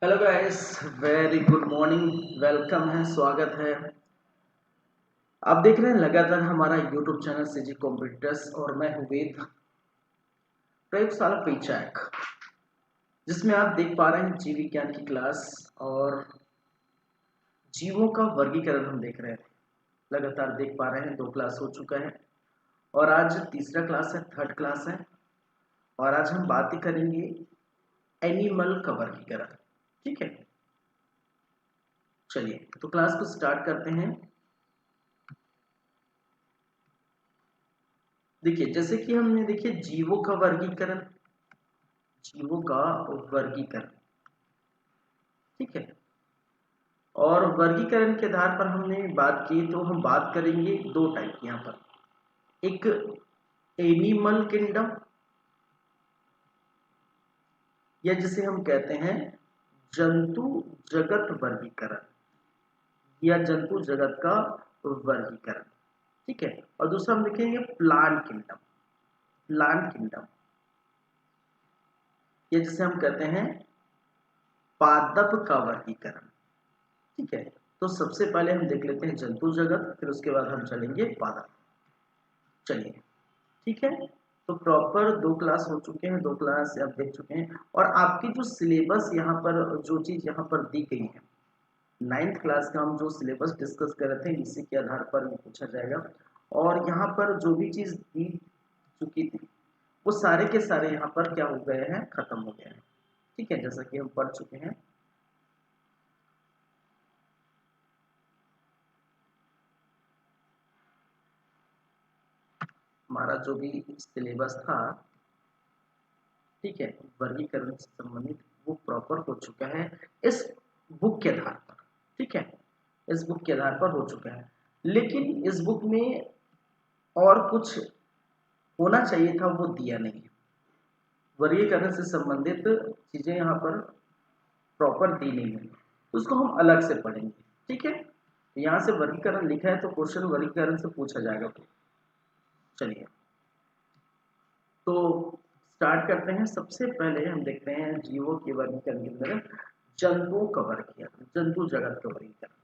Hello guys, very good morning. Welcome है, स्वागत है। आप देख रहे हैं लगातार हमारा यूट्यूब चैनल सीजी कंप्यूटर्स और मैं हूँ वेद, प्रयोगशाला परिचायक, जिसमें आप देख पा रहे हैं जीव विज्ञान की क्लास और जीवों का वर्गीकरण हम देख रहे हैं। लगातार देख पा रहे हैं, 2 क्लास हो चुका है और आज तीसरा क्लास है, थर्ड क्लास है। और आज हम बात ही करेंगे एनिमल का वर्गीकरण। ठीक है, चलिए तो क्लास को स्टार्ट करते हैं। देखिए, जैसे कि हमने देखिए जीवों का वर्गीकरण, जीवों का वर्गीकरण, ठीक है। और वर्गीकरण के आधार पर हमने बात की, तो हम बात करेंगे 2 टाइप की यहाँ पर। एक एनिमल किंगडम, या जिसे हम कहते हैं जंतु जगत वर्गीकरण या जंतु जगत का वर्गीकरण, ठीक है। और दूसरा हम देखेंगे प्लांट किंगडम, प्लांट किंगडम, या जिसे हम कहते हैं पादप का वर्गीकरण, ठीक है। तो सबसे पहले हम देख लेते हैं जंतु जगत, फिर उसके बाद हम चलेंगे पादप। चलिए, ठीक है। तो प्रॉपर 2 क्लास हो चुके हैं, 2 क्लास आप देख चुके हैं। और आपकी जो सिलेबस यहाँ पर, जो चीज यहाँ पर दी गई है, 9th क्लास का हम जो सिलेबस डिस्कस कर रहे थे, इसी के आधार पर पूछा जाएगा। और यहाँ पर जो भी चीज दी चुकी थी, वो सारे के सारे यहाँ पर क्या हो गए हैं, खत्म हो गए हैं, ठीक है, जैसा कि हम पढ़ चुके हैं। हमारा जो भी सिलेबस था, ठीक है, वर्गीकरण से संबंधित, वो प्रॉपर हो चुका है इस बुक के आधार पर, ठीक है, इस बुक के आधार पर हो चुका है। लेकिन इस बुक में और कुछ होना चाहिए था, वो दिया नहीं है। वर्गीकरण से संबंधित चीजें यहाँ पर प्रॉपर दी नहीं है, तो उसको हम अलग से पढ़ेंगे, ठीक है। यहाँ से वर्गीकरण लिखा है, तो क्वेश्चन वर्गीकरण से पूछा जाएगा। तो चलिए, तो स्टार्ट करते हैं। सबसे पहले हम देखते हैं जीवों के वर्गीकरण के अंदर जंतुओं का वर्गीकरण, जंतु जगत का वर्गीकरण।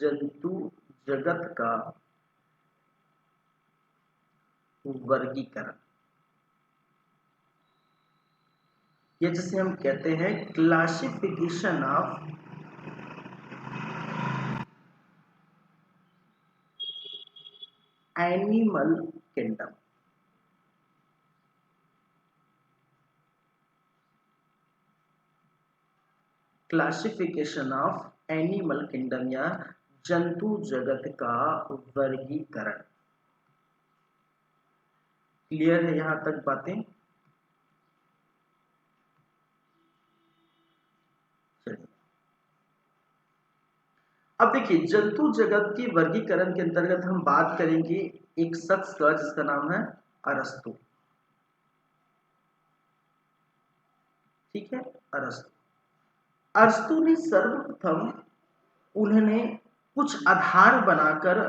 जंतु जगत का वर्गीकरण, ये जिसे हम कहते हैं classification of animal kingdom. Classification of animal kingdom या जंतु जगत का वर्गीकरण। क्लियर है यहां तक बातें? चलिए, अब देखिए जंतु जगत की वर्गीकरण के अंतर्गत हम बात करेंगे एक शख्स का, जिसका नाम है अरस्तु, ठीक है। अरस्तु, अरस्तु ने सर्वप्रथम, उन्होंने कुछ आधार बनाकर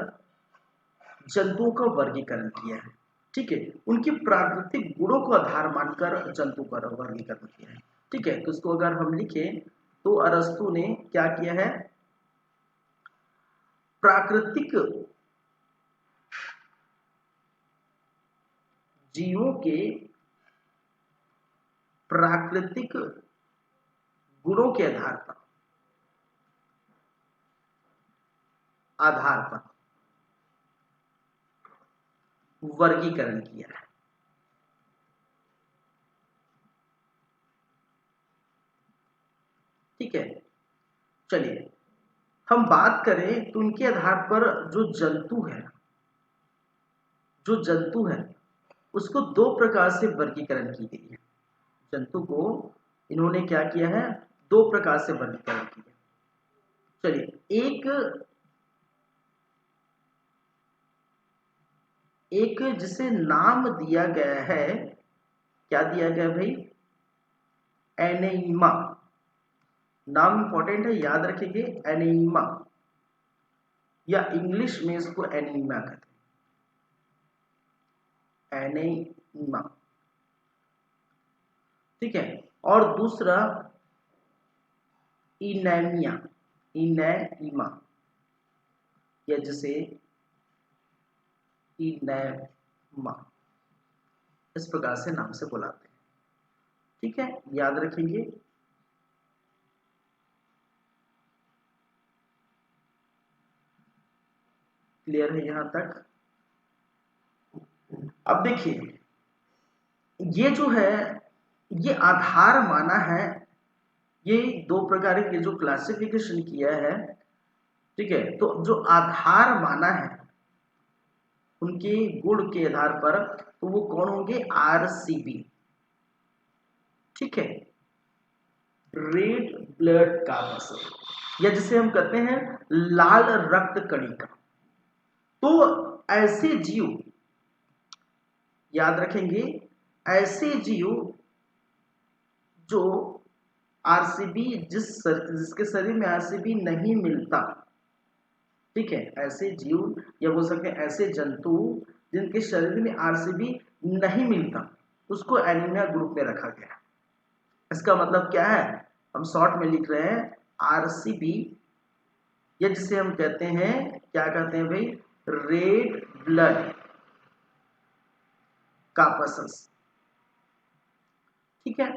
जंतुओं का वर्गीकरण किया है, ठीक है। उनकी प्राकृतिक गुणों को आधार मानकर जंतु का वर्गीकरण किया है, ठीक है। तो इसको अगर हम लिखें, तो अरस्तु ने क्या किया है, प्राकृतिक जीवों के प्राकृतिक गुणों के आधार पर वर्गीकरण किया है, ठीक है। चलिए, हम बात करें तो उनके आधार पर जो जंतु है, जो जंतु है उसको 2 प्रकार से वर्गीकरण की गई है। जंतु को इन्होंने क्या किया है, 2 प्रकार से वर्गीकरण किया। चलिए, एक जिसे नाम दिया गया है, क्या दिया गया भाई, एनेमा, नाम इंपॉर्टेंट है, याद रखेंगे, एनेमा, या इंग्लिश में इसको एनीमिया कहते हैं, एनेमा, ठीक है। और दूसरा इनेमिया, इनेमा, या जिसे इनेमा, इस प्रकार से नाम से बुलाते हैं, ठीक है, याद रखेंगे। क्लियर है यहां तक? अब देखिए, ये जो है, ये आधार माना है, ये दो प्रकार के जो क्लासिफिकेशन किया है, ठीक है, तो जो आधार माना है उनके गुण के आधार पर, तो वो कौन होंगे, आरसीबी, ठीक है, रेड ब्लड कार्पस, या जिसे हम कहते हैं लाल रक्त कणिका। तो ऐसे जीव, याद रखेंगे, ऐसे जीव जो आरसीबी, जिसके शरीर में आरसीबी नहीं मिलता, ठीक है, ऐसे जीव या बोल सकते हैं ऐसे जंतु जिनके शरीर में आरसीबी नहीं मिलता, उसको एनीमिया ग्रुप में रखा गया। इसका मतलब क्या है, हम शॉर्ट में लिख रहे हैं आरसीबी, या जिसे हम कहते हैं, क्या कहते हैं भाई, रेड ब्लड कार्पस, ठीक है।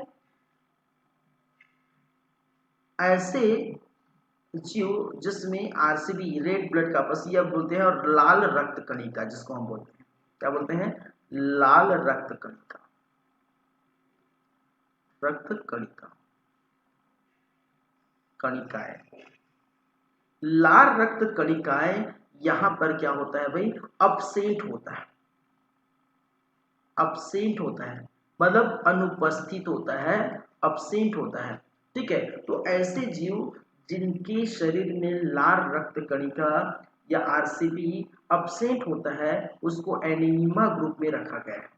ऐसे जीव जिसमें आरसीबी, रेड ब्लड कार्पस या बोलते हैं, और लाल रक्त कणिका जिसको हम बोलते हैं, क्या बोलते हैं, लाल रक्त कणिका, रक्त कणिका, कणिकाएं, लाल रक्त कणिकाएं, यहां पर क्या होता है भाई, अपसेंट होता है, अपसेंट होता है, मतलब अनुपस्थित होता है, अपसेंट होता है, ठीक है। तो ऐसे जीव जिनके शरीर में लाल रक्त कणिका या आरसीबी अपसेंट होता है, उसको एनीमिया ग्रुप में रखा गया है,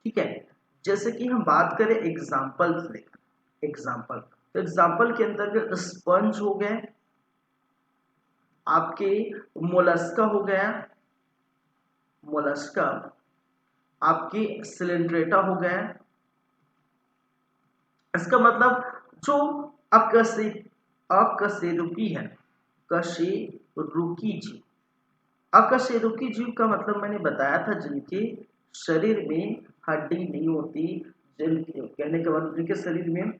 ठीक है। जैसे कि हम बात करें एग्जाम्पल्स लेकर, एग्जाम्पल, तो एग्जाम्पल के अंतर्गत स्पंज हो गए, आपके मोलस्का हो गया, मोलस्का, आपकी सिलेंड्रेटा हो गया, इसका मतलब जो अकशे अकशेरुकी है, कशेरुकी जीव, अकशेरुकी जीव का मतलब मैंने बताया था, जिनके शरीर में हड्डी नहीं होती, कहने के बाद जिनके शरीर में,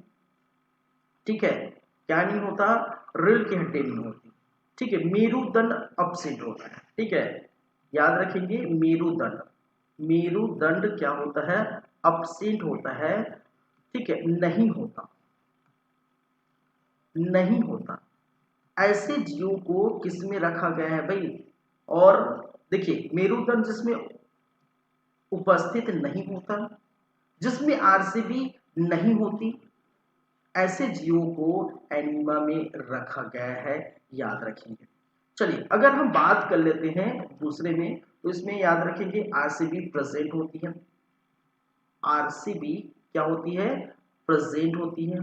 ठीक है, क्या नहीं होता, रीढ़ की हड्डी नहीं होती, ठीक है, मेरुदंड अपसेंट होता है, ठीक है, याद रखेंगे, मेरुदंड, मेरुदंड क्या होता है, अपसेंट होता है, ठीक है, नहीं होता, नहीं होता। ऐसे जीवों को किस में रखा गया है भाई, और देखिए, मेरुदंड जिसमें उपस्थित नहीं होता, जिसमें आरसीबी नहीं होती, ऐसे जीवों को एनीमिया में रखा गया है, याद रखेंगे। चलिए, अगर हम बात कर लेते हैं दूसरे में, तो इसमें याद रखेंगे आरसीबी प्रेजेंट होती है, आरसीबी क्या होती है, प्रेजेंट होती है,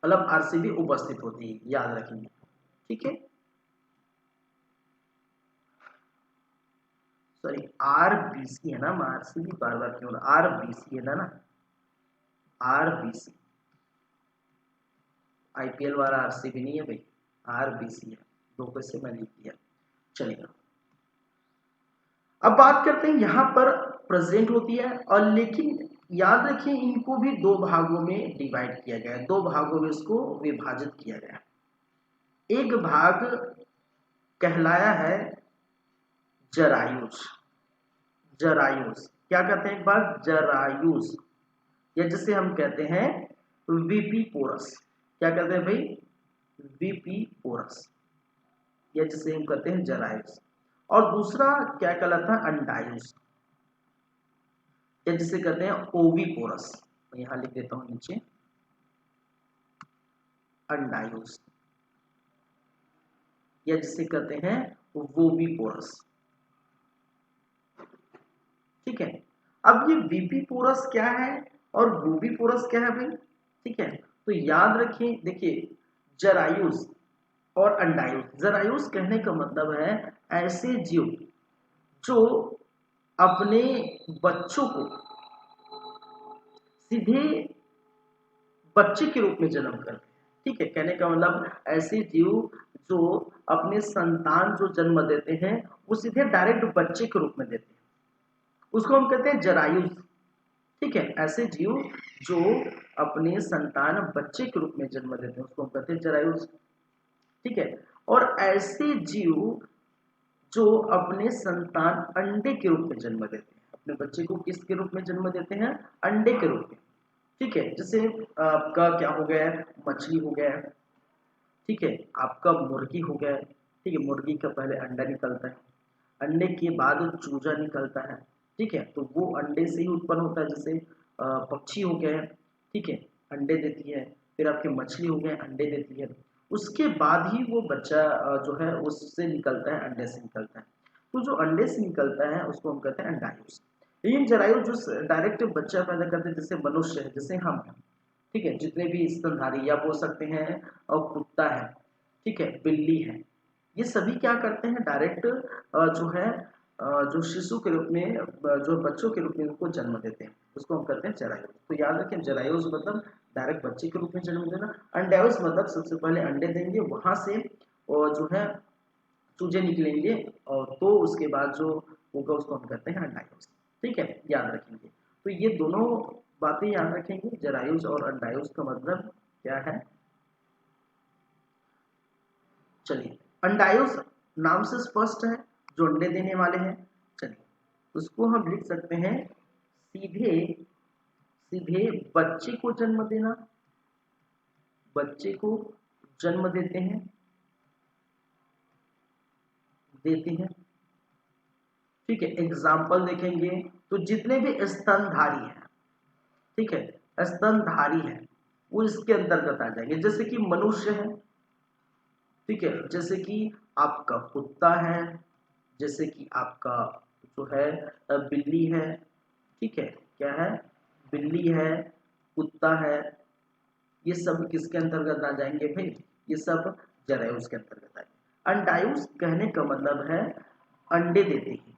मतलब आरसीबी उपस्थित होती है, याद रखेंगे, ठीक है। सॉरी, आरबीसी है ना, आरसीबी बार बार क्यों, आरबीसी है ना, आरबीसी, आईपीएल वाला आरसीबी नहीं है भाई, आरबीसी है, दो पैसे में लिख दिया। चलिए, अब बात करते हैं, यहां पर प्रेजेंट होती है, और लेकिन याद रखिए, इनको भी दो भागों में डिवाइड किया गया है, दो भागों में इसको विभाजित किया गया है। एक भाग कहलाया है जरायुज, जरायुज, क्या कहते हैं, एक बार जरायुज, या जिसे हम कहते हैं वीपी पोरस, क्या कहते हैं भाई, वीपी पोरस, या जिसे हम कहते हैं जरायुज। और दूसरा क्या कहलाता है, अंडायुज, या जिसे कहते हैं ओविपोरस, यहां लिख देता हूं नीचे, अंडायुज, या जिसे कहते हैं वोविपोरस, ठीक है। अब ये वीपीपोरस क्या है और बूबीपोरस क्या है भाई, ठीक है। तो याद रखिए, देखिए जरायुज और अंडायुज। जरायुज कहने का मतलब है ऐसे जीव जो अपने बच्चों को सीधे बच्चे के रूप में जन्म करते हैं, ठीक है। कहने का मतलब ऐसे जीव जो अपने संतान जो जन्म देते हैं वो सीधे डायरेक्ट बच्चे के रूप में देते हैं, उसको हम कहते हैं जरायुज, ठीक है। ऐसे जीव जो अपने संतान बच्चे के रूप में जन्म देते हैं उसको हम कहते हैं जरायुज, ठीक है। और ऐसे जीव जो अपने संतान अंडे के रूप में जन्म देते हैं, अपने बच्चे को किसके रूप में जन्म देते हैं, अंडे के रूप में, ठीक है। जैसे आपका क्या हो गया, मछली हो गया, ठीक है, आपका मुर्गी हो गया, ठीक है। मुर्गी का पहले अंडा निकलता है, अंडे के बाद चूजा निकलता है, ठीक है। तो वो अंडे से ही उत्पन्न होता है। जैसे पक्षी हो गया, ठीक है, अंडे देती है। फिर आपके मछली हो गए, अंडे देती है। उसके बाद ही वो बच्चा जो है उससे निकलता है, अंडे से निकलता है। तो जो अंडे से निकलता है उसको हम कहते हैं अंडायुज। लेकिन जरायुज जो डायरेक्ट बच्चा पैदा करते हैं, जैसे मनुष्य है, जैसे हम हैं, ठीक है, जितने भी स्तनधारी या बोल सकते हैं और कुत्ता है, ठीक है, बिल्ली है, ये सभी क्या करते हैं, डायरेक्ट जो है जो शिशु के रूप में जो बच्चों के रूप में उनको जन्म देते हैं, उसको हम कहते हैं जरायुज। तो याद रखें, जरायुज मतलब डायरेक्ट बच्चे के रूप में जन्म देना, अंडायुज मतलब सबसे पहले अंडे देंगे, वहां से और जो है चूजे निकलेंगे, और तो उसके बाद जो होगा उसको हम कहते हैं अंडायुज, ठीक है, याद रखेंगे। तो ये दोनों बातें याद रखेंगे, जरायुज और अंडायुज का मतलब क्या है। चलिए, अंडायुज नाम से स्पष्ट है, जो अंडे देने वाले हैं। चलिए, उसको हम लिख सकते हैं सीधे सीधे बच्चे को जन्म देना, बच्चे को जन्म देते हैं, ठीक है। एग्जाम्पल देखेंगे तो जितने भी स्तनधारी हैं, ठीक है, स्तनधारी है, वो इसके अंतर्गत आ जाएंगे। जैसे कि मनुष्य है, ठीक है, जैसे कि आपका कुत्ता है, जैसे कि आपका जो है बिल्ली है, ठीक है, क्या है, बिल्ली है, कुत्ता है, ये सब किसके अंतर्गत आ जाएंगे भाई, ये सब जरायुज के अंतर्गत आएंगे। अंडायुज कहने का मतलब है अंडे देते हैं,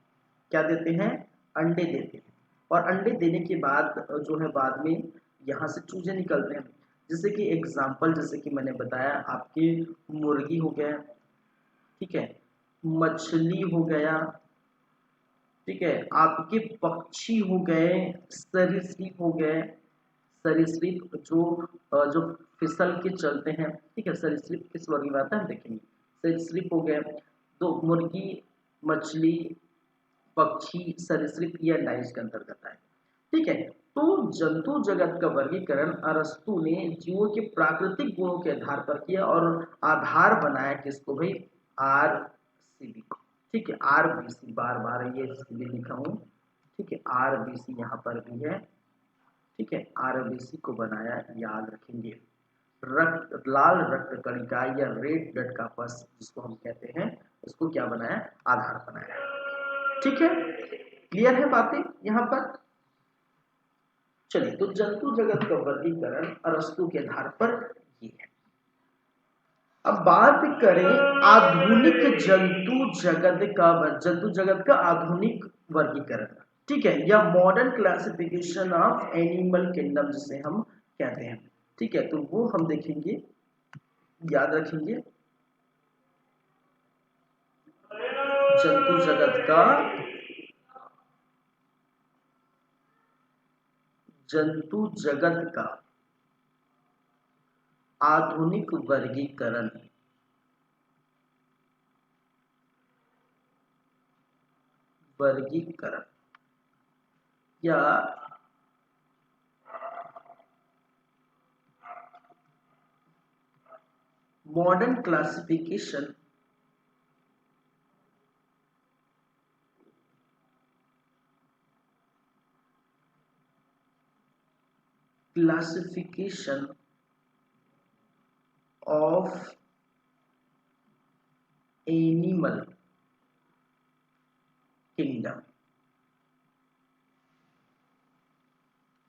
क्या देते हैं, अंडे देते हैं। और अंडे देने के बाद जो है बाद में यहाँ से चूजे निकलते हैं। जैसे कि एग्जाम्पल, जैसे कि मैंने बताया, आपकी मुर्गी हो गया, ठीक है, मछली हो गया, ठीक है, आपके पक्षी हो गए, सरीसृप हो गए, सरीसृप जो फिसल के चलते हैं, ठीक है, सरीसृप किस वर्ग में आता है देखेंगे। सरीसृप हो गए, तो मुर्गी, मछली, पक्षी, सरीसृप या डाइस के अंतर्गत आए, ठीक है। तो जंतु जगत का वर्गीकरण अरस्तु ने जीवों के प्राकृतिक गुणों के आधार पर किया और आधार बनाया किसको भाई, RCB को, ठीक है। RBC, बार बार ये इसलिए लिखा हूं, ठीक है, RBC यहाँ पर भी है, ठीक है, RBC को बनाया, याद रखेंगे। रक्त, लाल रक्त कणिका या रेड ब्लड कॉर्पस जिसको हम कहते हैं, उसको क्या बनाया, आधार बनाया, ठीक है। क्लियर है बातें यहाँ पर। चलिए, तो जंतु जगत का वर्गीकरण अरस्तु के आधार पर ये है। अब बात करें आधुनिक जंतु जगत का आधुनिक वर्गीकरण, ठीक है, या modern classification of animal kingdom जिसे हम कहते हैं, ठीक है। तो वो हम देखेंगे, याद रखेंगे, जंतु जगत का आधुनिक वर्गीकरण या modern classification of animal kingdom,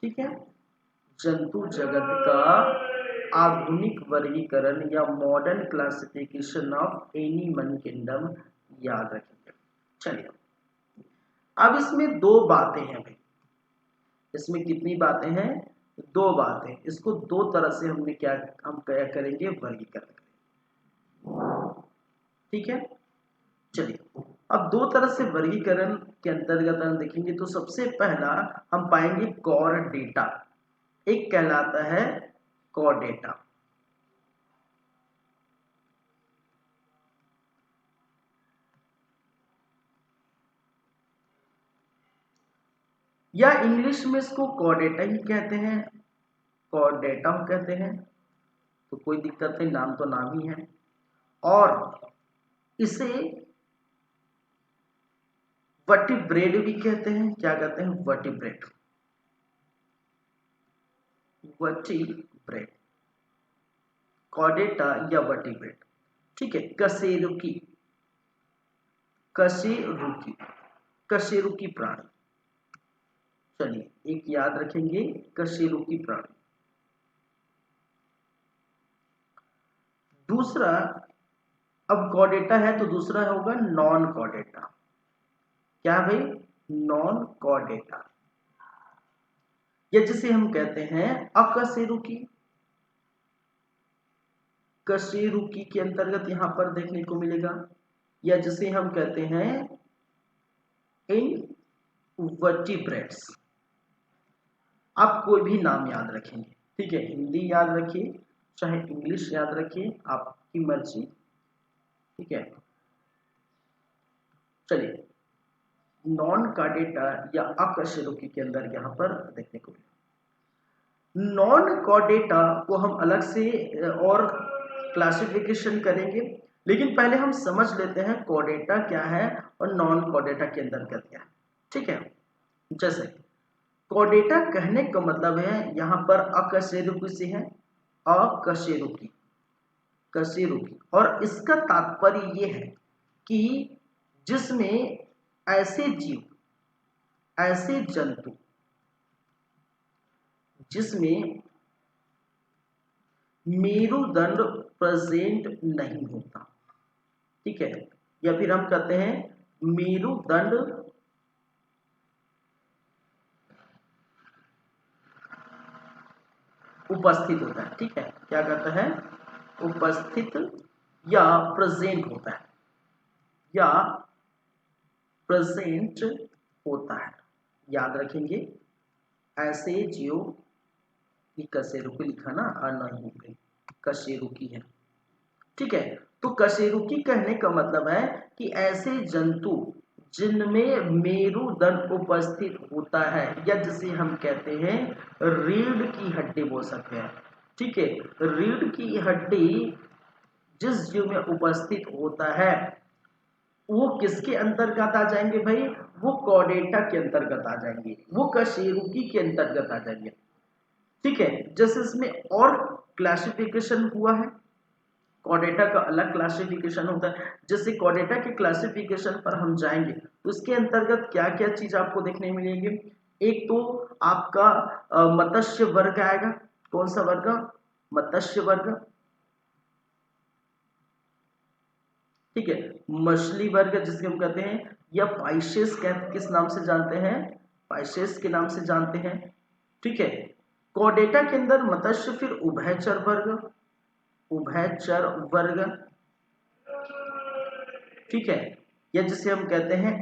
ठीक है, जंतु जगत का आधुनिक वर्गीकरण या modern classification of animal kingdom याद रखेंगे। चलिए, अब इसमें दो बातें हैं भाई, इसमें कितनी बातें हैं? दो बातें। इसको दो तरह से हम क्या करेंगे? वर्गीकरण करेंगे। ठीक है, चलिए अब दो तरह से वर्गीकरण के अंतर्गत हम देखेंगे तो सबसे पहला हम पाएंगे कॉर डेटा, एक कहलाता है कॉर डेटा। या इंग्लिश में इसको कॉर डेटा ही कहते हैं, कॉर डेटा हम कहते हैं, तो कोई दिक्कत नहीं, नाम तो नाम ही है। और इसे वर्टिब्रेट भी कहते हैं। क्या कहते हैं? वर्टिब्रेट, वर्टिब्रेट, कॉर्डेटा या वर्टिब्रेट। ठीक है, कशेरुकी, कशेरुकी, कशेरुकी प्राणी। चलिए एक याद रखेंगे, कशेरुकी प्राणी। दूसरा, अब कॉर्डेटा है तो दूसरा होगा नॉन कॉर्डेटा। क्या भाई? नॉन कॉर्डेटा, या जिसे हम कहते हैं अकशेरुकी। कशेरुकी के अंतर्गत यहां पर देखने को मिलेगा, या जिसे हम कहते हैं इनवर्टिब्रेट्स। आप कोई भी नाम याद रखेंगे, ठीक है, हिंदी याद रखिए चाहे इंग्लिश याद रखिए, आपकी मर्जी। ठीक है, चलिए नॉन कॉर्डेटा या अकशेरुकी के अंदर यहां पर देखने को मिलेगा। नॉन कॉर्डेटा को हम अलग से और क्लासिफिकेशन करेंगे, लेकिन पहले हम समझ लेते हैं कॉर्डेटा क्या है और नॉन कॉर्डेटा के अंतर्गत क्या है। ठीक है, जैसे कॉर्डेटा कहने का मतलब है यहां पर अकशेरुकी से है, अकशेरुकी, कशेरुकी, और इसका तात्पर्य यह है कि जिसमें ऐसे जीव, ऐसे जंतु जिसमें मेरुदंड प्रेजेंट नहीं होता। ठीक है, या फिर हम कहते हैं मेरुदंड उपस्थित होता है। ठीक है, क्या कहता है? उपस्थित या प्रेजेंट होता है, या प्रेजेंट होता है। याद रखेंगे, ऐसे जीव, कशेरुकी लिखा ना, नहीं कशेरुकी है। ठीक है, तो कशेरुकी कहने का मतलब है कि ऐसे जंतु जिनमें मेरुदंड उपस्थित होता है, या जिसे हम कहते हैं रीढ़ की हड्डी बोल सकते हैं। ठीक है, रीढ़ की हड्डी जिस जीव में उपस्थित होता है वो किसके अंतर्गत आ जाएंगे भाई? वो कॉर्डेटा के अंतर्गत आ जाएंगे, वो कशेरुकी के अंतर्गत आ जाएंगे। ठीक है, जैसे इसमें और क्लासिफिकेशन हुआ है, कॉर्डेटा का अलग क्लासिफिकेशन होता है। जैसे कॉर्डेटा के क्लासिफिकेशन पर हम जाएंगे तो उसके अंतर्गत क्या क्या चीज आपको देखने मिलेगी। एक तो आपका मत्स्य वर्ग आएगा। कौन सा वर्ग? मत्स्य वर्ग। ठीक है, मछली वर्ग जिसके हम कहते हैं, या पाइसेस किस नाम से जानते हैं? पाइसेस के नाम से जानते हैं। ठीक है, कॉर्डेटा के अंदर मत्स्य, फिर उभयचर वर्ग, उभयचर वर्ग। ठीक है, या जिसे हम कहते हैं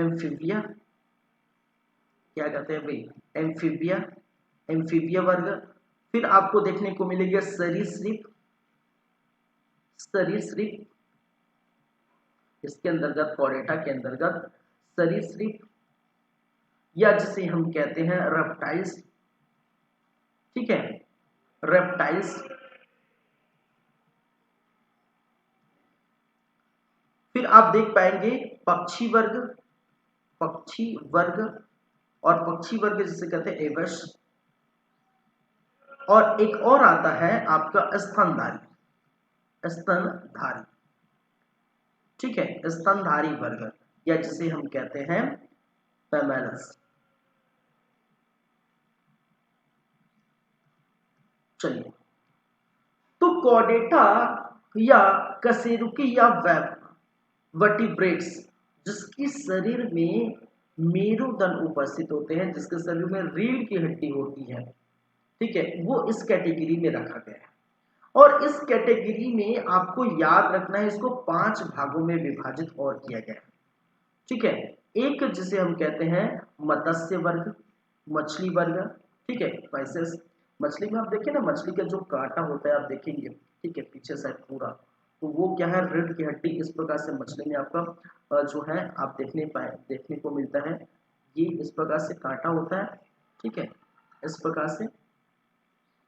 एम्फीबिया। क्या कहते हैं भाई? एम्फीबिया, एम्फीबिया वर्ग। फिर आपको देखने को मिलेगा सरीसृप, सरीसृप, इसके अंतर्गत कॉर्डेटा के अंतर्गत सरीसृप, या जिसे हम कहते हैं रेप्टाइल्स। ठीक है, रेप्टाइल्स। फिर आप देख पाएंगे पक्षी वर्ग, पक्षी वर्ग, और पक्षी वर्ग जिसे कहते हैं एवस। और एक और आता है आपका स्तनधारी, स्तनधारी। ठीक है, स्तनधारी वर्ग, या जिसे हम कहते हैं मैमल्स। चलिए, तो कॉर्डेटा या कशेरुकी या वर्टिब्रेट्स जिसकी शरीर में मेरुदंड उपस्थित होते हैं, जिसके शरीर में रीढ़ की हड्डी होती है, ठीक है, वो इस कैटेगरी में रखा गया है। और इस कैटेगरी में आपको याद रखना है, इसको 5 भागों में विभाजित और किया गया है, ठीक है। एक जिसे हम कहते हैं मत्स्य वर्ग, मछली वर्ग, ठीक है, स्पाइसेस। मछली में आप देखिए ना, मछली का जो कांटा होता है आप देखेंगे, ठीक है, पीछे साइड पूरा, तो वो क्या है, रीढ़ की हड्डी। इस प्रकार से मछली में आपका जो है आप देखने को मिलता है, ये इस प्रकार से कांटा होता है, ठीक है, इस प्रकार से।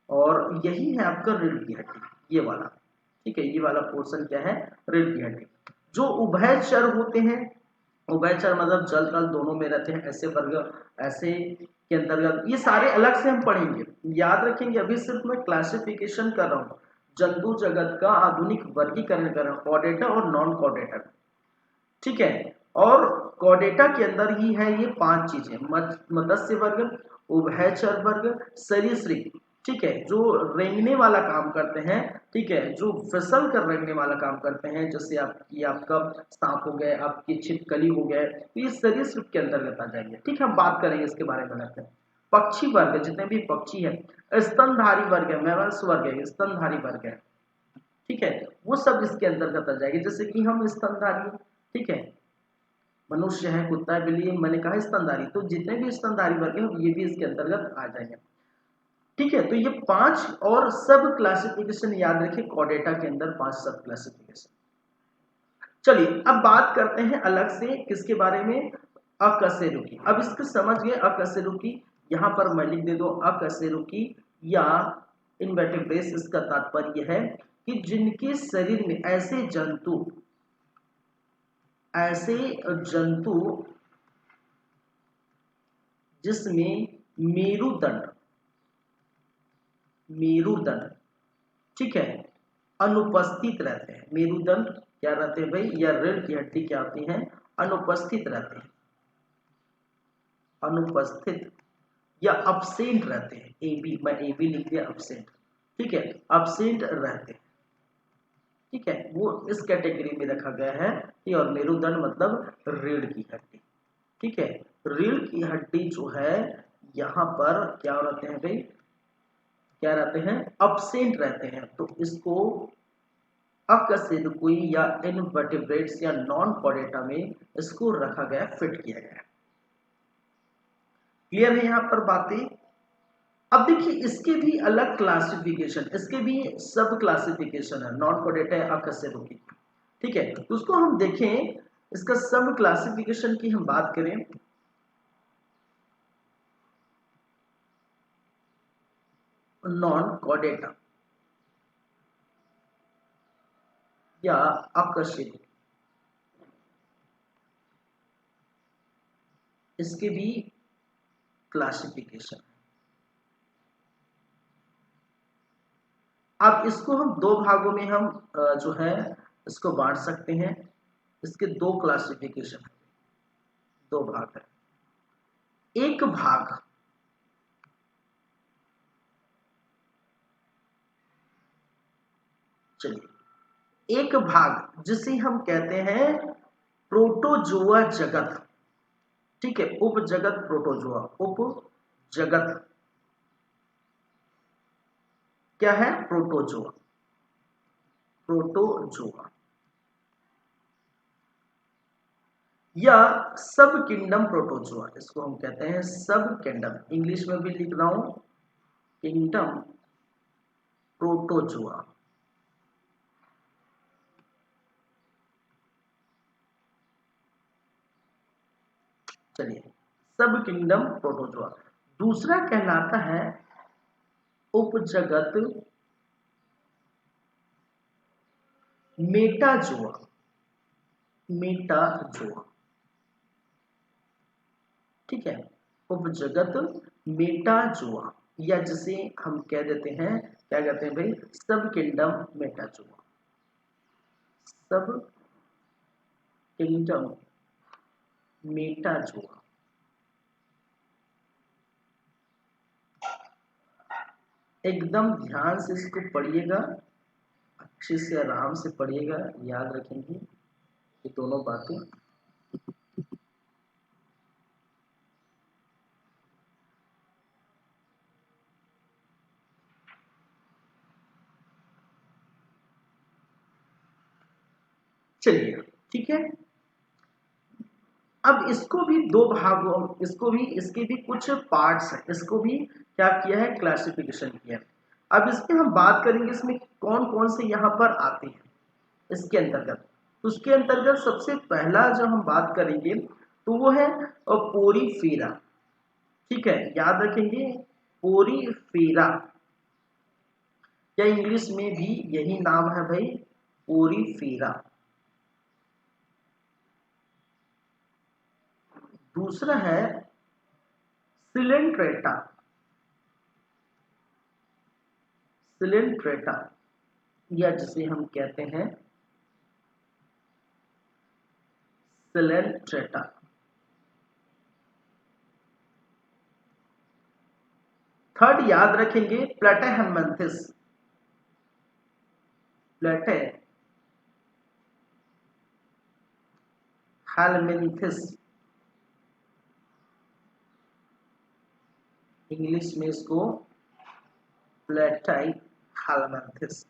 और यही है आपका रीढ़ की हड्डी, ये वाला, ठीक है, ये वाला पोर्शन क्या है, रीढ़ की हड्डी। जो उभयचर होते हैं, उभयचर मतलब जल थल दोनों में रहते हैं, ऐसे वर्ग, ऐसे के अंतर्गत, ये सारे अलग से हम पढ़ेंगे, याद रखेंगे। अभी सिर्फ मैं क्लासिफिकेशन कर रहा हूँ, जंतु जगत का आधुनिक वर्गीकरण कर रहा हूँ, कॉर्डेटा और नॉन कॉर्डेटा, ठीक है। और कॉर्डेटा के अंदर ही है ये 5 चीजें, मत्स्य वर्ग, उभयचर वर्ग, सरीसृप, ठीक है, जो रेंगने वाला काम करते हैं, ठीक है, जो फिसल कर रेंगने वाला काम करते हैं, जैसे आपका सांप हो गए, आपकी छिपकली हो गए, तो ये सरीसृप के अंतर्गत आ जाएंगे, ठीक है, हम बात करेंगे इसके बारे में लगते हैं। पक्षी वर्ग, जितने भी पक्षी है, स्तनधारी वर्ग है, मैमल्स वर्ग है, स्तनधारी वर्ग है, ठीक है, वो सब इसके अंतर्गत आ जाएंगे। जैसे कि हम स्तनधारी, ठीक है, मनुष्य है, कुत्ता है, बिल्ली है, मैंने कहा स्तनधारी, तो जितने भी स्तनधारी वर्ग है ये भी इसके अंतर्गत आ जाएंगे, ठीक है। तो ये 5 और सब क्लासिफिकेशन याद रखिए, कॉर्डेटा के अंदर 5 सब क्लासिफिकेशन। चलिए अब बात करते हैं अलग से किसके बारे में, अकशेरुकी। अब इसको समझ गए, अकशेरुकी, यहां पर मैं लिख दे दो अकशेरुकी या इनवर्टिब्रेट्स, इसका तात्पर्य है कि जिनके शरीर में ऐसे जंतु जिसमें मेरुदंड, ठीक है, अनुपस्थित रहते हैं। मेरुदंड क्या रहते हैं भाई, या रीढ़ की हड्डी क्या होती है, अनुपस्थित रहते हैं, अनुपस्थित या अब्सेंट रहते हैं, एबी, मैं एबी लिख दिया, अब्सेंट, ठीक है, अब्सेंट रहते हैं, ठीक है, वो इस कैटेगरी में रखा गया है कि, और मेरुदंड मतलब रीढ़ की हड्डी, ठीक है, रीढ़ की हड्डी जो है यहाँ पर क्या रहते हैं भाई, क्या रहते हैं, अब्सेंट रहते हैं, तो इसको अकशेरुकी या इनवर्टिब्रेट्स या नॉन कॉर्डेटा में इसको रखा गया, फिट किया गया। क्लियर है यहाँ पर बातें। अब देखिए इसके भी अलग क्लासिफिकेशन, इसके भी सब क्लासिफिकेशन है, नॉन कॉर्डेटा या अकशेरुकी, ठीक है, तो उसको हम देखें, इसका सब क्लासिफिकेशन की हम बात करें, नॉन कॉर्डेटा या अकशेरुकी, इसके भी क्लासिफिकेशन। अब इसको हम 2 भागों में हम जो है इसको बांट सकते हैं, इसके 2 क्लासिफिकेशन है, 2 भाग है। एक भाग चलिए, एक भाग जिसे हम कहते हैं प्रोटोजोआ जगत, ठीक है, उप जगत प्रोटोजोआ, उप जगत क्या है, प्रोटोजोआ, प्रोटोजोआ या सब किंगडम प्रोटोजोआ, इसको हम कहते हैं सब किंगडम, इंग्लिश में भी लिख रहा हूं, किंगडम प्रोटोजोआ, चलिए, सब किंगडम प्रोटोजोआ। दूसरा कहलाता है उपजगत मेटाजोआ, मेटाजोआ, ठीक है, उपजगत मेटाजोआ, या जिसे हम कह देते हैं, क्या कहते हैं भाई, सब किंगडम मेटाजोआ, सब किंगडम मेटाजोआ। एकदम ध्यान से इसको पढ़िएगा, अच्छे से आराम से पढ़िएगा, याद रखेंगे ये दोनों बातें। चलिए ठीक है, अब इसको भी दो भागों, इसको भी, इसके भी कुछ पार्ट्स हैं, इसको भी क्या किया है, क्लासिफिकेशन किया है। अब इसमें हम बात करेंगे इसमें कौन कौन से यहाँ पर आते हैं इसके अंतर्गत। तो उसके अंतर्गत सबसे पहला जो हम बात करेंगे तो वो है पोरीफेरा। ठीक है, याद रखेंगे पोरीफेरा, या इंग्लिश में भी यही नाम है भाई, पोरीफेरा। दूसरा है सिलेंट्रेटा, सिलेंट्रेटा, या जिसे हम कहते हैं सिलेंट्रेटा। थर्ड याद रखेंगे प्लेटेहेलमिन्थेस, प्लेटेहेलमिन्थेस, इंग्लिश में इसको प्लेटेहेलमिन्थेस,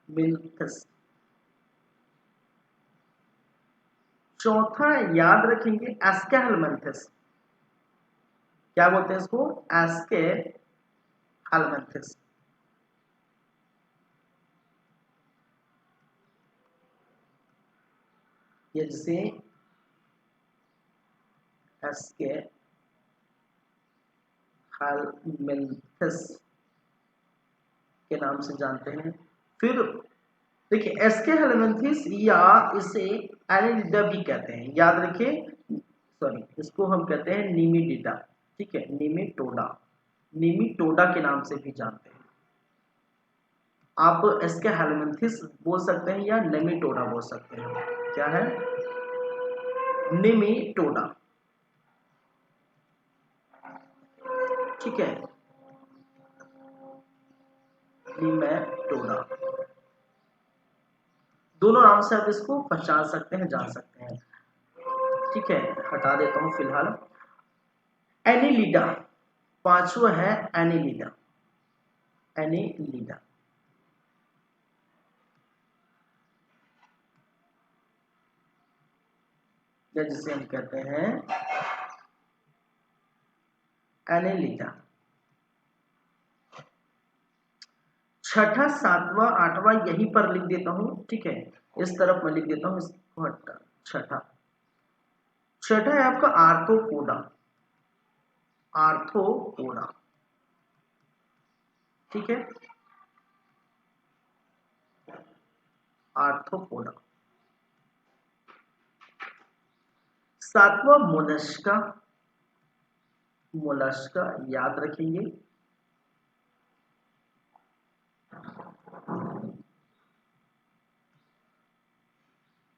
मिन्थेस। चौथा याद रखेंगे एस्केहेलमिन्थेस, क्या बोलते हैं इसको, एस्केहेलमिन्थेस। ये जिसे एस्केहेलमिन्थेस के नाम से जानते हैं। फिर देखिए एस्केहेलमिन्थेस या इसे एनिलिडा भी कहते हैं, याद रखिए, सॉरी इसको हम कहते हैं निमिडिटा। ठीक है, निमिटोडा, निमिटोडा के नाम से भी जानते हैं। आप एस्केहेलमिन्थेस बोल सकते हैं या नेमिटोडा बोल सकते हैं। क्या है, निमिटोडा। ठीक है, निमेटोडा, दोनों नाम से आप इसको पहचान सकते हैं, जान सकते हैं। ठीक है, हटा देता हूं फिलहाल। एनिलिडा, पांचवा है एनिलिडा, एनिलिडा। या जिसे हम कहते हैं एनिलिडा। छठा, सातवां, आठवां यहीं पर लिख देता हूं। ठीक है, इस तरफ मैं लिख देता हूं, इसको हटा। छठा, छठा है आपका आर्थ्रोपोडा, आर्थ्रोपोडा। ठीक है, आर्थ्रोपोडा। सातवां मोलस्का, मोलस्का याद रखेंगे।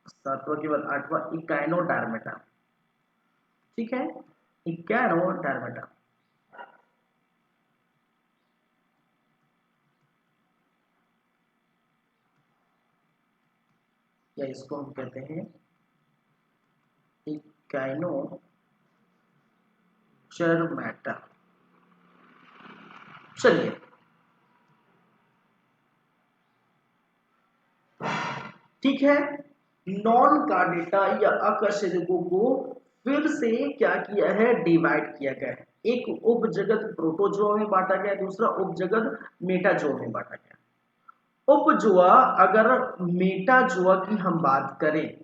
सातवां के बाद आठवां इकाइनोडर्मेटा। ठीक है, इकाइनोडर्मेटा। या इसको हम कहते हैं इकाइनोडर्मेटा। चलिए, ठीक है, नॉन कार्डेटा या अकशेरुकों को फिर से क्या किया है, डिवाइड किया गया है। एक उपजगत प्रोटोजोआ में बांटा गया, दूसरा उपजगत मेटाजोआ में बांटा गया। उपजोआ, अगर मेटाजोआ की हम बात करें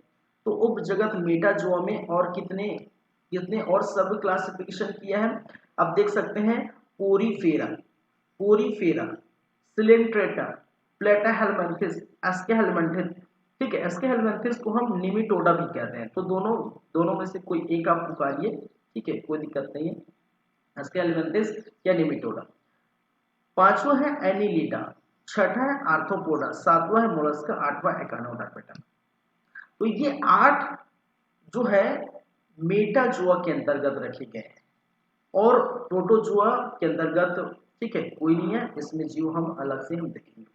तो उपजगत मेटाजोआ में और कितने कितने और सब क्लासिफिकेशन किया है। अब देख सकते हैं, पोरीफेरा, पोरीफेरा, सिलेंट्रेटा, प्लेटाहेलमिन्थेस, एस्केहेलमिन्थेस। ठीक है, एस्केहेलमिन्थेस को हम निमिटोडा भी कहते हैं। तो दोनों दोनों में से कोई एक आप पुकारिए, ठीक है, कोई दिक्कत नहीं है, एस्केहेलमिन्थेस या निमिटोडा। पांचवा है एनिलिडा, छठा है आर्थ्रोपोडा, सातवां है मोलस्का, आठवां इकाइनोडर्मेटा। तो ये 8 जो है मेटाजोआ के अंतर्गत रखे गए हैं। और प्रोटोजुआ के अंतर्गत, ठीक है, कोई नहीं है इसमें जीव, हम अलग से हम देखेंगे।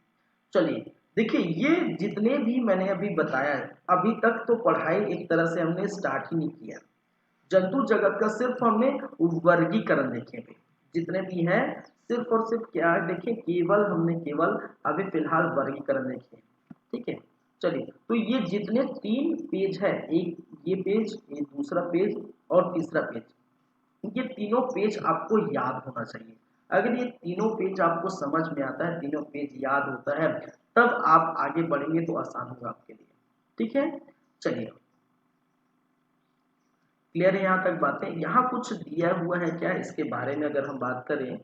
चलिए देखिए, ये जितने भी मैंने अभी बताया है, अभी तक तो पढ़ाई एक तरह से हमने स्टार्ट ही नहीं किया। जंतु जगत का सिर्फ हमने वर्गीकरण देखे थे, जितने भी हैं सिर्फ और सिर्फ क्या देखे, केवल हमने केवल अभी फिलहाल वर्गीकरण देखे, ठीक है। चलिए, तो ये जितने 3 पेज है, एक ये पेज, ये दूसरा पेज और तीसरा पेज, ये तीनों पेज आपको याद होना चाहिए। अगर ये तीनों पेज आपको समझ में आता है, तीनों पेज याद होता है, तब आप आगे बढ़ेंगे तो आसान होगा आपके लिए, ठीक है। चलिए, क्लियर है यहाँ तक बातें? यहाँ कुछ दिया हुआ है क्या इसके बारे में अगर हम बात करें,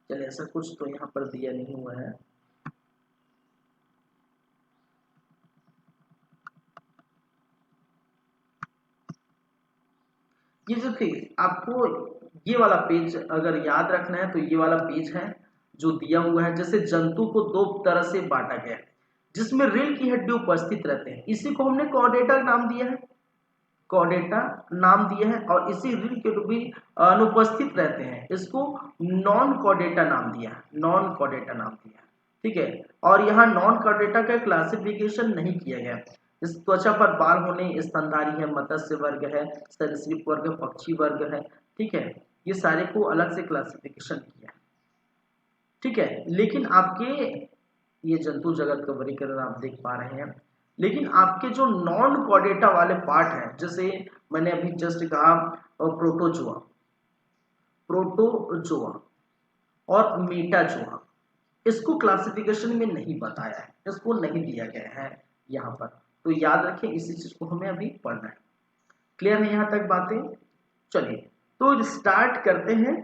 चलिए ऐसा कुछ तो यहाँ पर दिया नहीं हुआ है। ये जो थी आपको, ये वाला पेज अगर याद रखना है तो ये वाला पेज है जो दिया हुआ है। जैसे जंतु को दो तरह से बांटा गया है, जिसमें रीढ़ की हड्डी उपस्थित रहते हैं, इसी को हमने कॉर्डेटा नाम दिया है, कॉर्डेटा नाम दिया है। और इसी रीढ़ के भी अनुपस्थित रहते हैं, इसको नॉन कॉर्डेटा नाम दिया है, नॉन कॉर्डेटा नाम दिया है, ठीक है। और यहाँ नॉन कॉर्डेटा का क्लासिफिकेशन नहीं किया गया। इस त्वचा पर बाल होने, स्तनधारी है, मत्स्य वर्ग है, सरीसृप वर्ग है, पक्षी वर्ग है, ठीक है। ये सारे को अलग से क्लासिफिकेशन किया है, ठीक है। लेकिन आपके ये जंतु जगत का वर्गीकरण आप देख पा रहे हैं, लेकिन आपके जो नॉन कॉर्डेटा वाले पार्ट हैं, जैसे मैंने अभी जस्ट कहा प्रोटोजोआ, प्रोटोजोआ और मेटाजोआ, इसको क्लासिफिकेशन में नहीं बताया है, इसको नहीं दिया गया है यहाँ पर। तो याद रखें, इसी चीज को हमें अभी पढ़ना है। क्लियर है यहाँ तक बातें? चलिए, तो स्टार्ट करते हैं।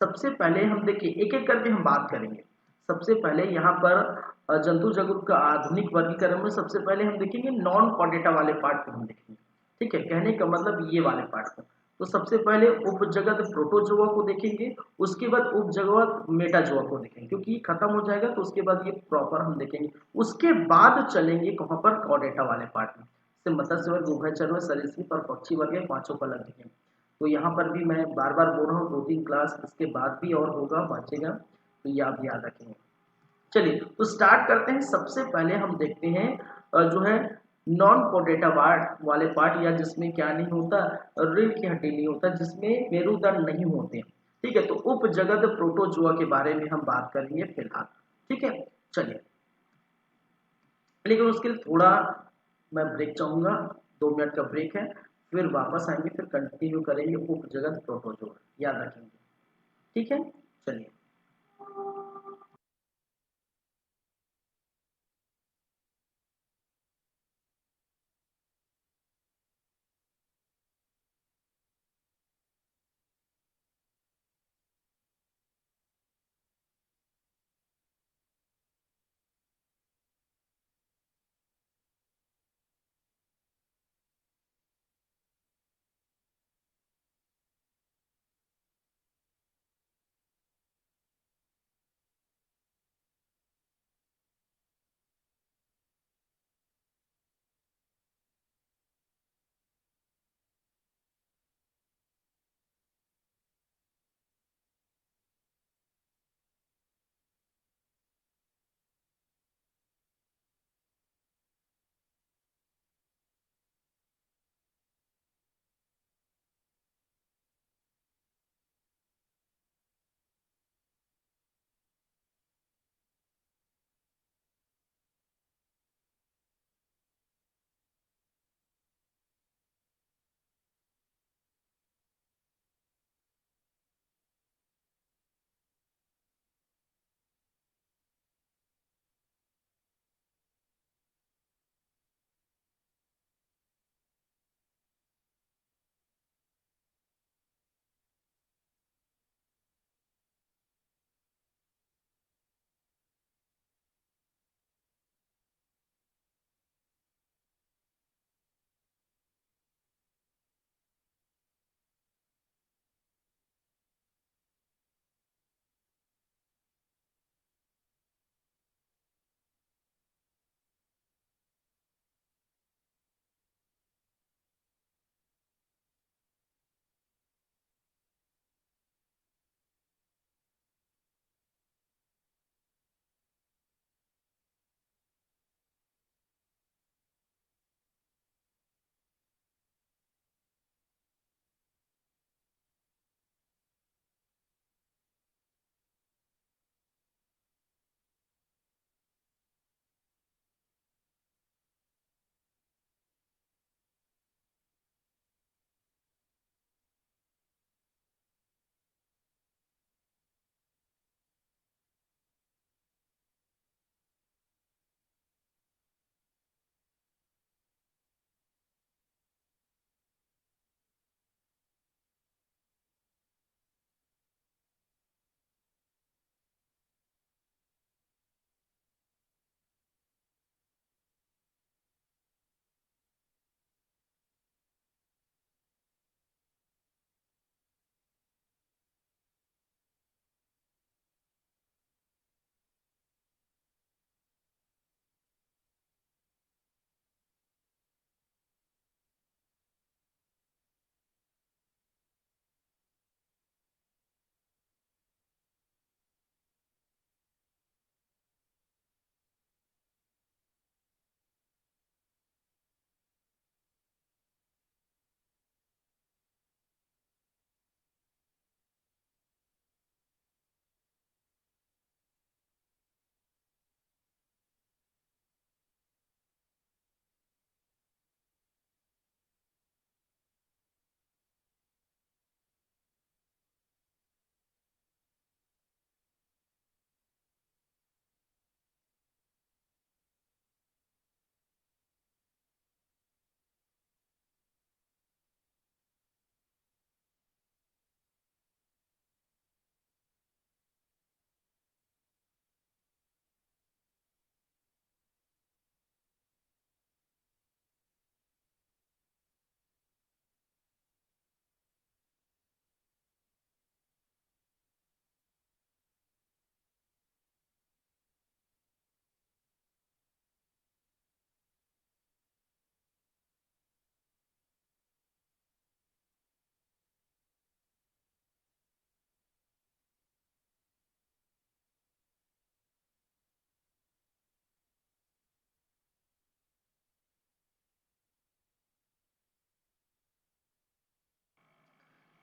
सबसे पहले हम देखिए, एक एक करके हम बात करेंगे। सबसे पहले यहाँ पर जंतु जगत का आधुनिक वर्गीकरण में सबसे पहले हम देखेंगे नॉन कॉर्डेटा वाले पार्ट को हम देखेंगे, ठीक है। कहने का मतलब ये वाले पार्ट को। तो सबसे पहले उपजगत प्रोटोजोआ को देखेंगे, उसके बाद उपजगत मेटाजोआ को देखेंगे, क्योंकि ये खत्म हो जाएगा तो उसके बाद ये प्रॉपर हम देखेंगे। उसके बाद चलेंगे कहाँ पर, कॉर्डेटा वाले पार्ट में। जैसे मत्स्य वर्ग, उभयचर वर्ग, सरीसृप और पक्षी वर्ग है, पांचों को अलग देखेंगे। तो यहाँ पर भी मैं बार बार बोल रहा हूँ, 2-3 क्लास इसके बाद भी और होगा, बचेगा, तो ये आप याद रखेंगे। चलिए, तो स्टार्ट करते हैं। सबसे पहले हम देखते हैं जो है नॉन कोडेटा वाले पार्ट, या जिसमें क्या नहीं होता, रीढ़ की हड्डी नहीं होता, जिसमें मेरुदंड नहीं होते, ठीक है। तो उपजगत प्रोटोजुआ के बारे में हम बात करेंगे फिलहाल, ठीक है। चलिए, लेकिन उसके लिए थोड़ा मैं ब्रेक चाहूंगा, 2 मिनट का ब्रेक है, फिर वापस आएंगे, फिर कंटिन्यू करेंगे उपजगत प्रोटोजोआ, याद रखेंगे, ठीक है। चलिए।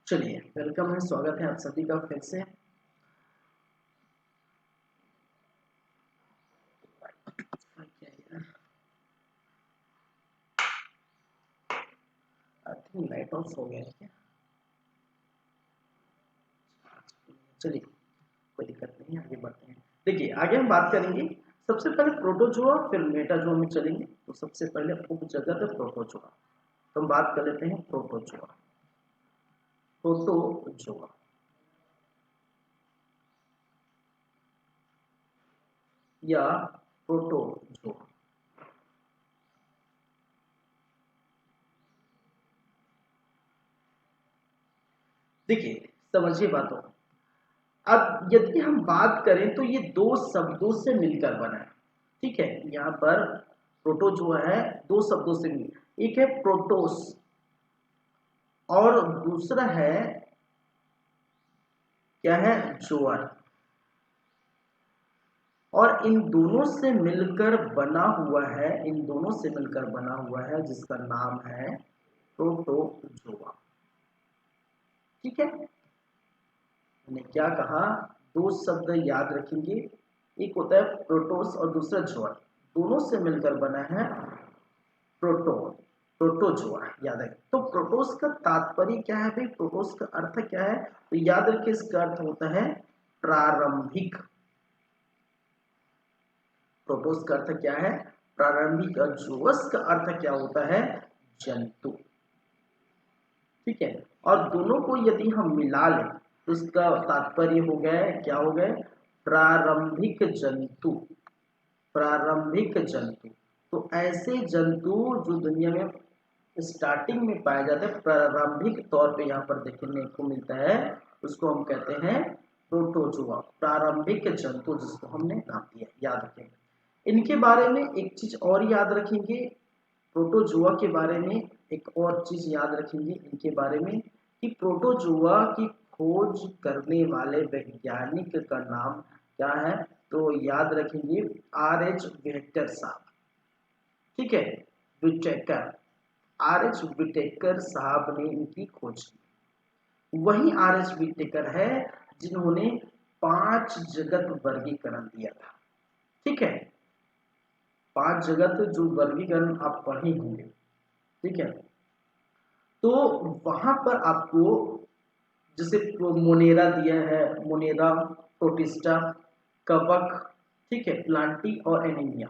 चलिए, वेलकम है, स्वागत है आप सभी का फिर से। लाइट ऑफ हो गया है क्या? चलिए, कोई दिक्कत नहीं है, आगे बढ़ते हैं। देखिए, आगे हम बात करेंगे। सबसे पहले प्रोटोजोआ, फिर मेटाजोआ में चलेंगे। तो सबसे पहले उपजगत है प्रोटोजोआ। तो हम बात कर लेते हैं प्रोटोजोआ। प्रोटोजोआ या प्रोटोजोआ। देखिए, समझिए बातों को। अब यदि हम बात करें तो ये दो शब्दों से मिलकर बना है। ठीक है, यहाँ पर प्रोटो जो है दो शब्दों से मिल, एक है प्रोटोस और दूसरा है क्या है, जोअर। और इन दोनों से मिलकर बना हुआ है, इन दोनों से मिलकर बना हुआ है जिसका नाम है प्रोटोजोआ। ठीक है, मैंने क्या कहा, दो शब्द याद रखेंगे, एक होता है प्रोटोस और दूसरा जोअर। दोनों से मिलकर बना है प्रोटोन, प्रोटोजोआ। याद है, तो प्रोटोस का तात्पर्य क्या है भाई, प्रोटोस का अर्थ क्या है? तो याद रखिए, इसका अर्थ होता है प्रारंभिक। प्रोटोस का अर्थ क्या है? प्रारंभिक। और जोअस का अर्थ क्या होता है? जंतु। ठीक है, और दोनों को यदि हम मिला लें तो इसका तात्पर्य हो गया, क्या हो गए? प्रारंभिक जंतु। प्रारंभिक जंतु। तो ऐसे जंतु जो दुनिया में स्टार्टिंग में पाए जाते हैं, प्रारंभिक तौर पे यहाँ पर देखने को मिलता है, उसको हम कहते हैं प्रोटोजोआ। प्रारंभिक जंतु जिसको हमने नाम दिया, याद रखें। इनके बारे में एक चीज और याद रखेंगे, प्रोटोजोआ के बारे में एक और चीज याद रखेंगे इनके बारे में, कि प्रोटोजोआ की खोज करने वाले वैज्ञानिक का नाम क्या है? तो याद रखेंगे R.H. व्हिटेकर साहब। ठीक है, व्हिटेकर, R.H. व्हिटेकर साहब ने इनकी खोज की। वही R.H. व्हिटेकर है जिन्होंने 5 जगत वर्गीकरण दिया था। ठीक है, 5 जगत जो वर्गीकरण आप पढ़े होंगे। ठीक है, तो वहां पर आपको जैसे मोनेरा दिया है, मोनेरा, प्रोटिस्टा, कवक, ठीक है, प्लांटी और एनीमिया।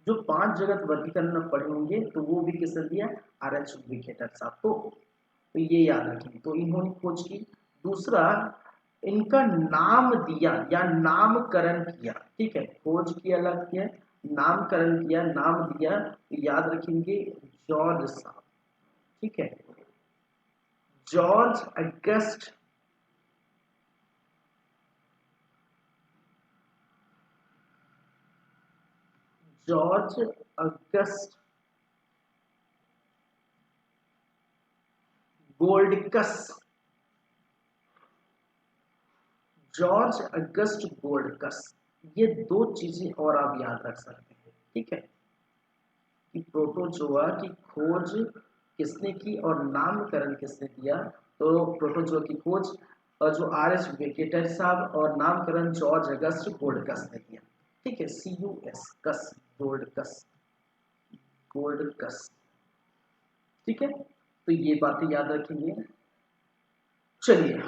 जो 5 जगत वर्गीकरण पढ़े होंगे तो वो भी किसने दिया? R.H. व्हिटेकर साहब। तो ये याद रखेंगे, तो इन्होंने खोज की। दूसरा, इनका नाम दिया या नामकरण किया। ठीक है, खोज की अलग किया, नामकरण किया, नाम दिया, तो याद रखेंगे जॉर्ज साहब। ठीक है, George August, George August Goldfuss, George August Goldfuss. ये दो चीजें और आप याद रख सकते हैं। ठीक है, कि प्रोटोजोआ की खोज किसने की और नामकरण किसने दिया? तो प्रोटोजोआ की खोज और जो R.H. व्हिटेकर साहब, और नामकरण जॉर्ज अगस्ट गोल्डकस ने किया। ठीक है, CUS, कस, गोल्डकस, गोल्डकस। ठीक है, तो ये बातें याद रखेंगे। चलिए,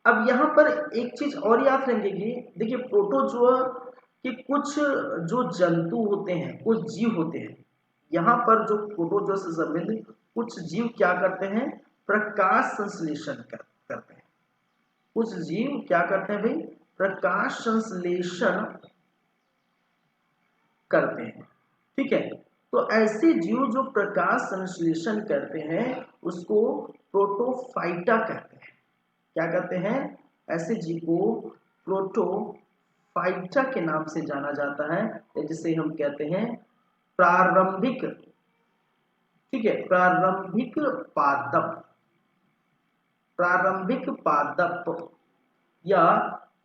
अब यहाँ पर एक चीज और याद रखेंगे। देखिए, प्रोटोजोआ के कुछ जो जंतु होते हैं, कुछ जीव होते हैं, यहाँ पर जो प्रोटोजोआ से संबंधित कुछ जीव क्या करते हैं? प्रकाश संश्लेषण करते हैं। कुछ जीव क्या करते हैं भाई? प्रकाश संश्लेषण करते हैं। ठीक है, तो ऐसे जीव जो प्रकाश संश्लेषण करते हैं उसको प्रोटोफाइटा कहते हैं। क्या कहते हैं? ऐसे जीव को प्रोटोफाइटा के नाम से जाना जाता है, जिसे हम कहते हैं प्रारंभिक। ठीक है, प्रारंभिक पादप, प्रारंभिक पादप या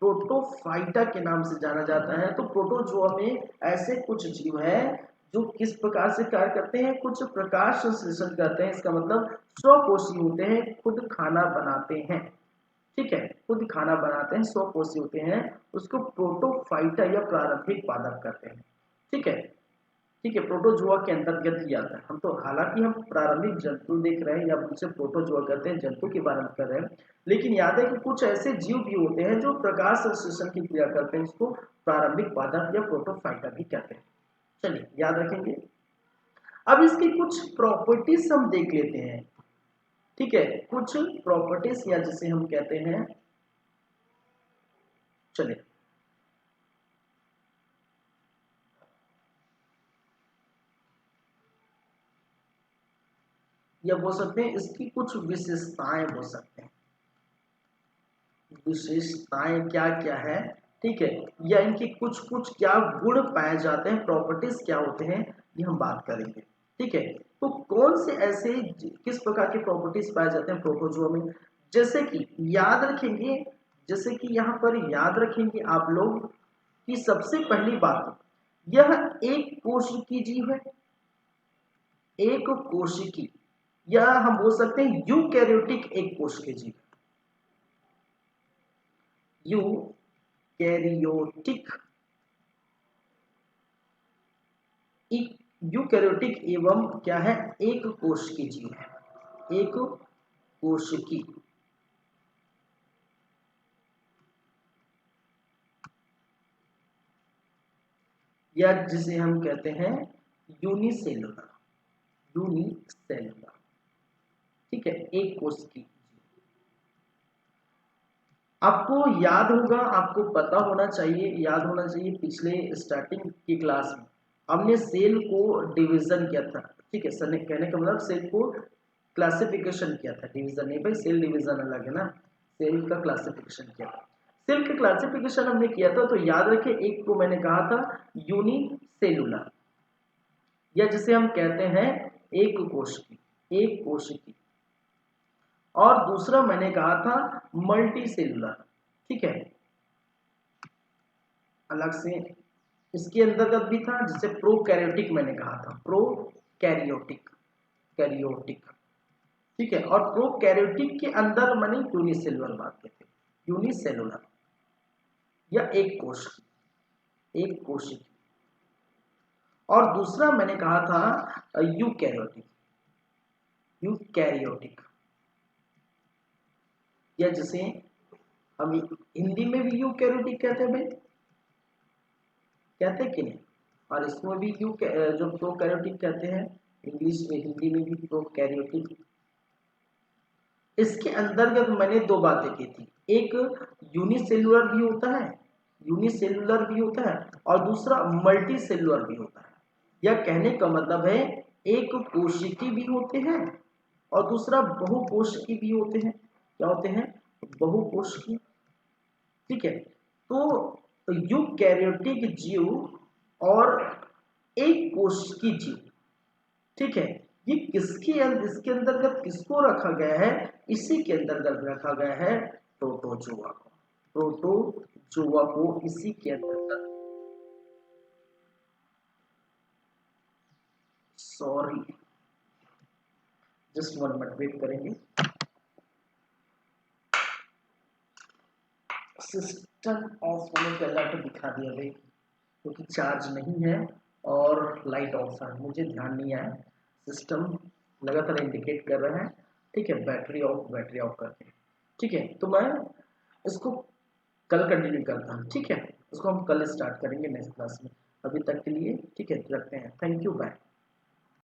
प्रोटोफाइटा के नाम से जाना जाता है। तो प्रोटोजोआ में ऐसे कुछ जीव हैं जो किस प्रकार से कार्य करते हैं, कुछ प्रकाश संश्लेषण करते हैं, इसका मतलब स्वकोषी होते हैं, खुद खाना बनाते हैं। ठीक है, खुद खाना बनाते हैं, स्वकोषी होते हैं, उसको प्रोटोफाइटा या प्रारंभिक पादप कहते हैं। ठीक है, ठीक है, प्रोटोजोआ के अंतर्गत ही आता है। हम तो हालांकि हम प्रारंभिक जंतु देख रहे हैं या उनसे प्रोटोजोआ कहते हैं, जंतु के बारे में कर रहे हैं, लेकिन याद है कि कुछ ऐसे जीव भी होते हैं जो प्रकाश संश्लेषण की क्रिया करते हैं, इसको प्रारंभिक पादप या प्रोटोफाइटा भी कहते हैं। चलिए याद रखेंगे। अब इसकी कुछ प्रॉपर्टीज हम देख लेते हैं। ठीक है, कुछ प्रॉपर्टीज या जिसे हम कहते हैं, चलिए या बोल सकते हैं इसकी कुछ विशेषताएं बोल सकते हैं। विशेषताएं क्या क्या है, ठीक है, या इनकी कुछ कुछ क्या गुण पाए जाते हैं, प्रॉपर्टीज क्या होते हैं, ये हम बात करेंगे। ठीक है, तो कौन से ऐसे किस प्रकार के प्रॉपर्टीज पाए जाते हैं प्रोटोजोआ में, जैसे कि याद रखेंगे, जैसे कि यहाँ पर याद रखेंगे आप लोग कि सबसे पहली बात, यह एक कोशिकी जीव है, एक कोशिकी, या हम बोल सकते हैं यूकैरियोटिक एक कोशिकीय जीव। यूकैरियोटिक, यूकैरियोटिक एवं क्या है, एक कोशिकीय जीव है, एक कोशिकी। या जिसे हम कहते हैं यूनिसेलुलर, यूनिसेलुलर। ठीक है, एक कोशिकी। आपको याद होगा, आपको पता होना चाहिए, याद होना चाहिए, पिछले स्टार्टिंग की क्लास में हमने सेल को डिवीजन किया था। ठीक है, सर ने कहने का मतलब सेल को क्लासिफिकेशन किया था, डिवीजन नहीं भाई, सेल डिवीजन अलग है ना, सेल का क्लासिफिकेशन किया था। सेल का क्लासिफिकेशन हमने किया था, तो याद रखें, एक को मैंने कहा था यूनिसेलुलर, या जिसे हम कहते हैं एक कोशिकी, एक कोशिकी, और दूसरा मैंने कहा था मल्टी सेलुलर। ठीक है, अलग से इसके अंतर्गत भी था, जिसे प्रोकैरियोटिक मैंने कहा था, प्रोकैरियोटिक, कैरियोटिक। ठीक है, और प्रोकैरियोटिक के अंदर मैंने यूनिसेलुलर बात की थी, यूनिसेलुलर या एक कोश, एक कोशिकी। और दूसरा मैंने कहा था यूकैरियोटिक, यूकैरियोटिक, या जिसे हम हिंदी में भी यूकैरियोटिक कहते हैं भाई, कहते हैं कि नहीं, और इसमें भी यू जो प्रोकैरियोटिक कहते हैं, इंग्लिश में, हिंदी में भी प्रोकैरियोटिक। इसके अंतर्गत मैंने दो बातें की थी, एक यूनिसेलुलर भी होता है, यूनिसेलुलर भी होता है, और दूसरा मल्टी सेलुलर भी होता है। यह कहने का मतलब है एक कोशिकी भी होते हैं और दूसरा बहुकोशिकी भी होते हैं। क्या होते हैं, बहुकोशिकी। ठीक है, तो यूकैरियोटिक जीव और एक कोशिकी जीव, ठीक है, ये इसके अंतर्गत किसको रखा गया है, इसी के अंतर्गत रखा गया है प्रोटोजोआ को, प्रोटोजोआ को इसी के अंतर्गत, सॉरी जस्ट 1 मिनट वेट करेंगे। सिस्टम ऑफ होने के अलर्ट दिखा दिया भाई, क्योंकि चार्ज नहीं है और लाइट ऑफ है, मुझे ध्यान नहीं आया, सिस्टम लगातार इंडिकेट कर रहा है। ठीक है, बैटरी ऑफ, बैटरी ऑफ करके। ठीक है, तो मैं इसको कल कंटिन्यू करता हूँ। ठीक है, इसको हम कल स्टार्ट करेंगे नेक्स्ट क्लास में। अभी तक के लिए ठीक है, रखते हैं, थैंक यू, बाय।